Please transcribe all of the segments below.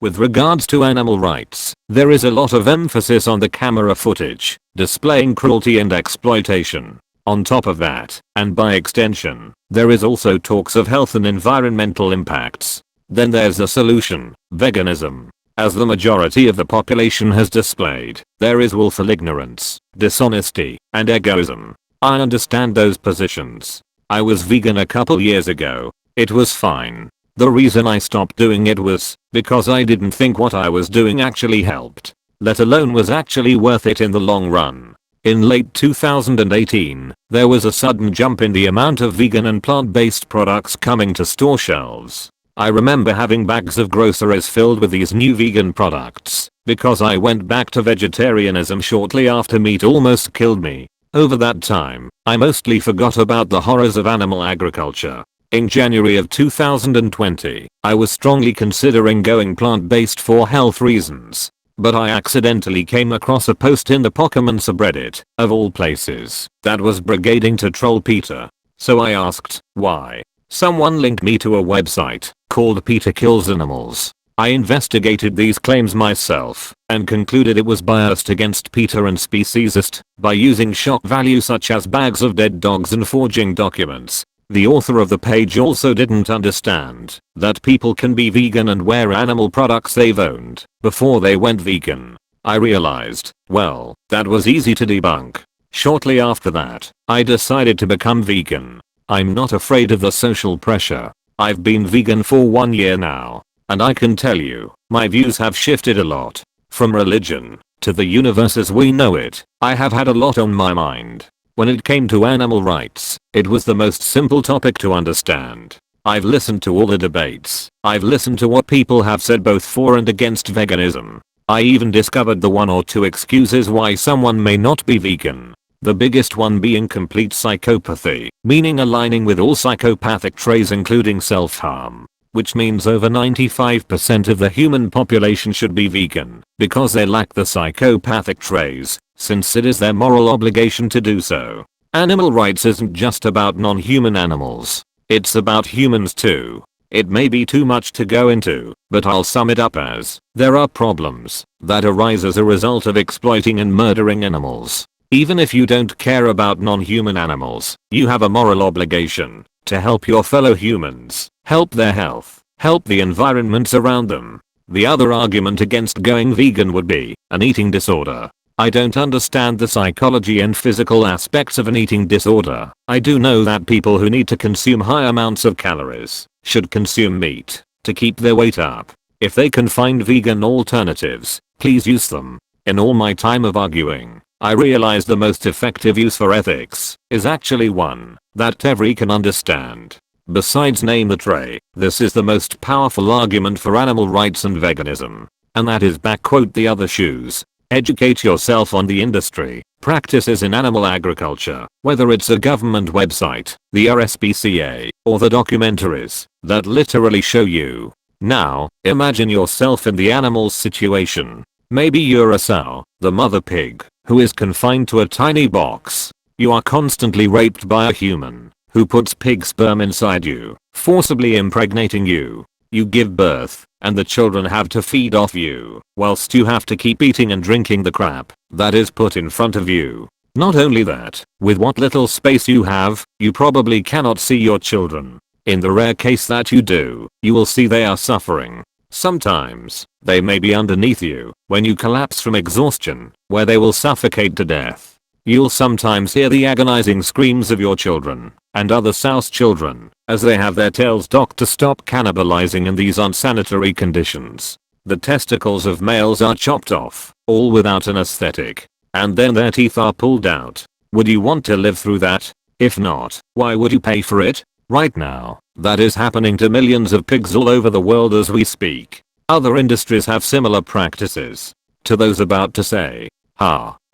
With regards to animal rights, there is a lot of emphasis on the camera footage, displaying cruelty and exploitation. On top of that, and by extension, there is also talks of health and environmental impacts. Then there's the solution, veganism. As the majority of the population has displayed, there is willful ignorance, dishonesty, and egoism. I understand those positions. I was vegan a couple years ago. It was fine. The reason I stopped doing it was because I didn't think what I was doing actually helped, let alone was actually worth it in the long run. In late 2018, there was a sudden jump in the amount of vegan and plant-based products coming to store shelves. I remember having bags of groceries filled with these new vegan products because I went back to vegetarianism shortly after meat almost killed me. Over that time, I mostly forgot about the horrors of animal agriculture. In January of 2020, I was strongly considering going plant-based for health reasons. But I accidentally came across a post in the Pokemon subreddit, of all places, that was brigading to troll PETA. So I asked, why? Someone linked me to a website called PETA Kills Animals. I investigated these claims myself and concluded it was biased against PETA and speciesist by using shock value such as bags of dead dogs and forging documents. The author of the page also didn't understand that people can be vegan and wear animal products they've owned before they went vegan. I realized, well, that was easy to debunk. Shortly after that, I decided to become vegan. I'm not afraid of the social pressure. I've been vegan for 1 year now, and I can tell you, my views have shifted a lot. From religion to the universe as we know it, I have had a lot on my mind. When it came to animal rights, it was the most simple topic to understand. I've listened to all the debates. I've listened to what people have said both for and against veganism. I even discovered the 1 or 2 excuses why someone may not be vegan. The biggest one being complete psychopathy, meaning aligning with all psychopathic traits including self-harm. Which means over 95% of the human population should be vegan, because they lack the psychopathic traits, since it is their moral obligation to do so. Animal rights isn't just about non-human animals. It's about humans too. It may be too much to go into, but I'll sum it up as, there are problems that arise as a result of exploiting and murdering animals. Even if you don't care about non-human animals, you have a moral obligation to help your fellow humans, help their health, help the environments around them. The other argument against going vegan would be an eating disorder. I don't understand the psychology and physical aspects of an eating disorder. I do know that people who need to consume high amounts of calories should consume meat to keep their weight up. If they can find vegan alternatives, please use them. In all my time of arguing, I realized the most effective use for ethics is actually one that everyone can understand. Besides name the tray, this is the most powerful argument for animal rights and veganism. And that is the other shoes. Educate yourself on the industry, practices in animal agriculture, whether it's a government website, the RSPCA, or the documentaries that literally show you. Now, imagine yourself in the animal's situation. Maybe you're a sow, the mother pig, who is confined to a tiny box. You are constantly raped by a human who puts pig sperm inside you, forcibly impregnating you. You give birth, and the children have to feed off you, whilst you have to keep eating and drinking the crap that is put in front of you. Not only that, with what little space you have, you probably cannot see your children. In the rare case that you do, you will see they are suffering. Sometimes, they may be underneath you when you collapse from exhaustion, where they will suffocate to death. You'll sometimes hear the agonizing screams of your children and other souse children as they have their tails docked to stop cannibalizing in these unsanitary conditions. The testicles of males are chopped off, all without anesthetic, and then their teeth are pulled out. Would you want to live through that? If not, why would you pay for it? Right now, that is happening to millions of pigs all over the world as we speak. Other industries have similar practices. To those about to say,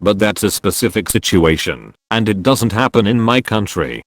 but that's a specific situation, and it doesn't happen in my country.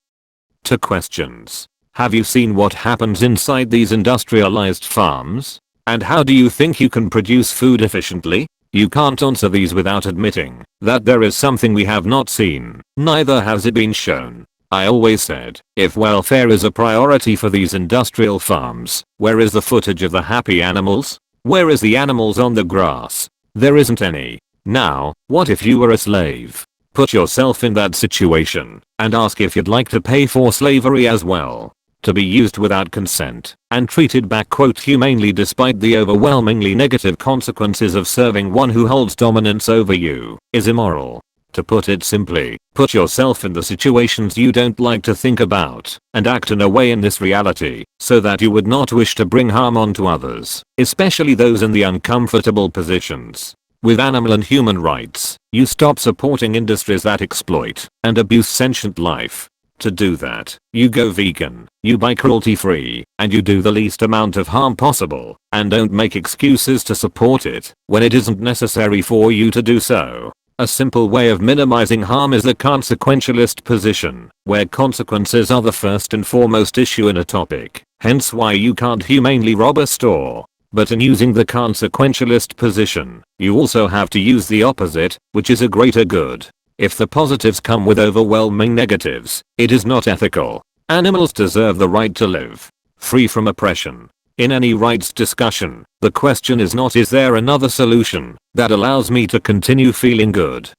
To questions. Have you seen what happens inside these industrialized farms? And how do you think you can produce food efficiently? You can't answer these without admitting that there is something we have not seen, neither has it been shown. I always said, if welfare is a priority for these industrial farms, where is the footage of the happy animals? Where is the animals on the grass? There isn't any. Now, what if you were a slave? Put yourself in that situation and ask if you'd like to pay for slavery as well. To be used without consent and treated back humanely despite the overwhelmingly negative consequences of serving one who holds dominance over you is immoral. To put it simply, put yourself in the situations you don't like to think about and act in a way in this reality so that you would not wish to bring harm onto others, especially those in the uncomfortable positions. With animal and human rights, you stop supporting industries that exploit and abuse sentient life. To do that, you go vegan, you buy cruelty free, and you do the least amount of harm possible, and don't make excuses to support it when it isn't necessary for you to do so. A simple way of minimizing harm is the consequentialist position, where consequences are the first and foremost issue in a topic, hence why you can't humanely rob a store. But in using the consequentialist position, you also have to use the opposite, which is a greater good. If the positives come with overwhelming negatives, it is not ethical. Animals deserve the right to live, free from oppression. In any rights discussion, the question is not is there another solution that allows me to continue feeling good.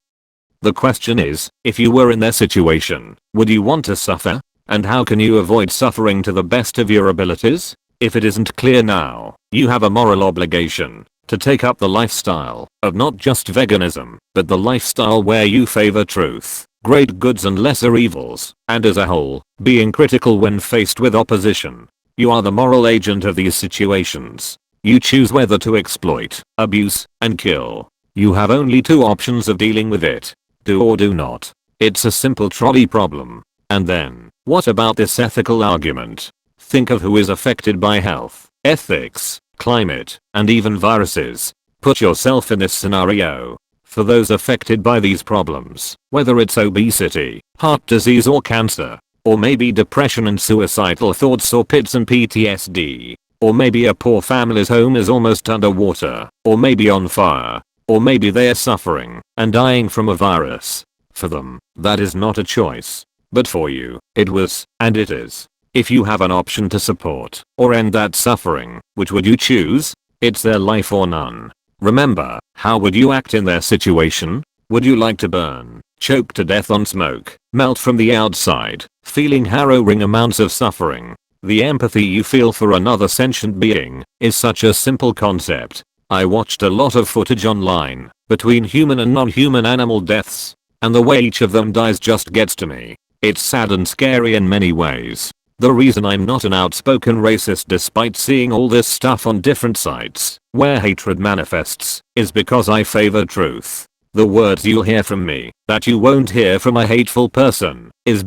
The question is, if you were in their situation, would you want to suffer? And how can you avoid suffering to the best of your abilities? If it isn't clear now, you have a moral obligation to take up the lifestyle of not just veganism, but the lifestyle where you favor truth, great goods and lesser evils, and as a whole, being critical when faced with opposition. You are the moral agent of these situations. You choose whether to exploit, abuse, and kill. You have only two options of dealing with it. Do or do not. It's a simple trolley problem. And then, what about this ethical argument? Think of who is affected by health, ethics, climate, and even viruses. Put yourself in this scenario. For those affected by these problems, whether it's obesity, heart disease or cancer, or maybe depression and suicidal thoughts or PITS and PTSD, or maybe a poor family's home is almost underwater, or maybe on fire, or maybe they are suffering and dying from a virus. For them, that is not a choice. But for you, it was, and it is. If you have an option to support or end that suffering, which would you choose? It's their life or none. Remember, how would you act in their situation? Would you like to burn, choke to death on smoke, melt from the outside, feeling harrowing amounts of suffering? The empathy you feel for another sentient being is such a simple concept. I watched a lot of footage online between human and non-human animal deaths, and the way each of them dies just gets to me. It's sad and scary in many ways. The reason I'm not an outspoken racist despite seeing all this stuff on different sites where hatred manifests is because I favor truth. The words you'll hear from me that you won't hear from a hateful person is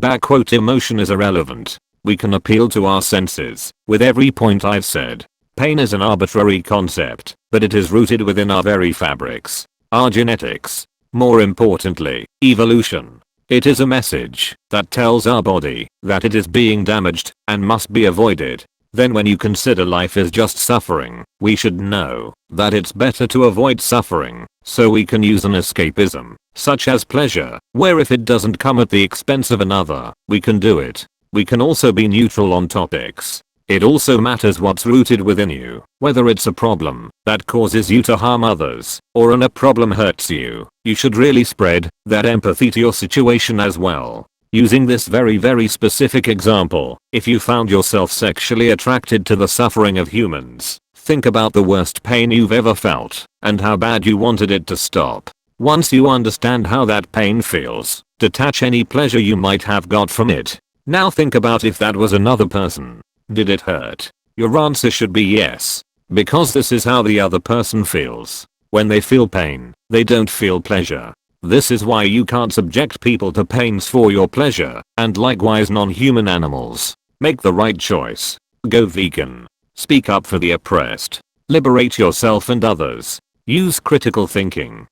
emotion is irrelevant. We can appeal to our senses with every point I've said. Pain is an arbitrary concept, but it is rooted within our very fabrics, our genetics. More importantly, evolution. It is a message that tells our body that it is being damaged and must be avoided. Then when you consider life is just suffering, we should know that it's better to avoid suffering so we can use an escapism, such as pleasure, where if it doesn't come at the expense of another, we can do it. We can also be neutral on topics. It also matters what's rooted within you, whether it's a problem that causes you to harm others, or a problem hurts you. You should really spread that empathy to your situation as well. Using this very specific example, if you found yourself sexually attracted to the suffering of humans, think about the worst pain you've ever felt, and how bad you wanted it to stop. Once you understand how that pain feels, detach any pleasure you might have got from it. Now think about if that was another person. Did it hurt? Your answer should be yes. Because this is how the other person feels. When they feel pain, they don't feel pleasure. This is why you can't subject people to pains for your pleasure, and likewise non-human animals. Make the right choice. Go vegan. Speak up for the oppressed. Liberate yourself and others. Use critical thinking.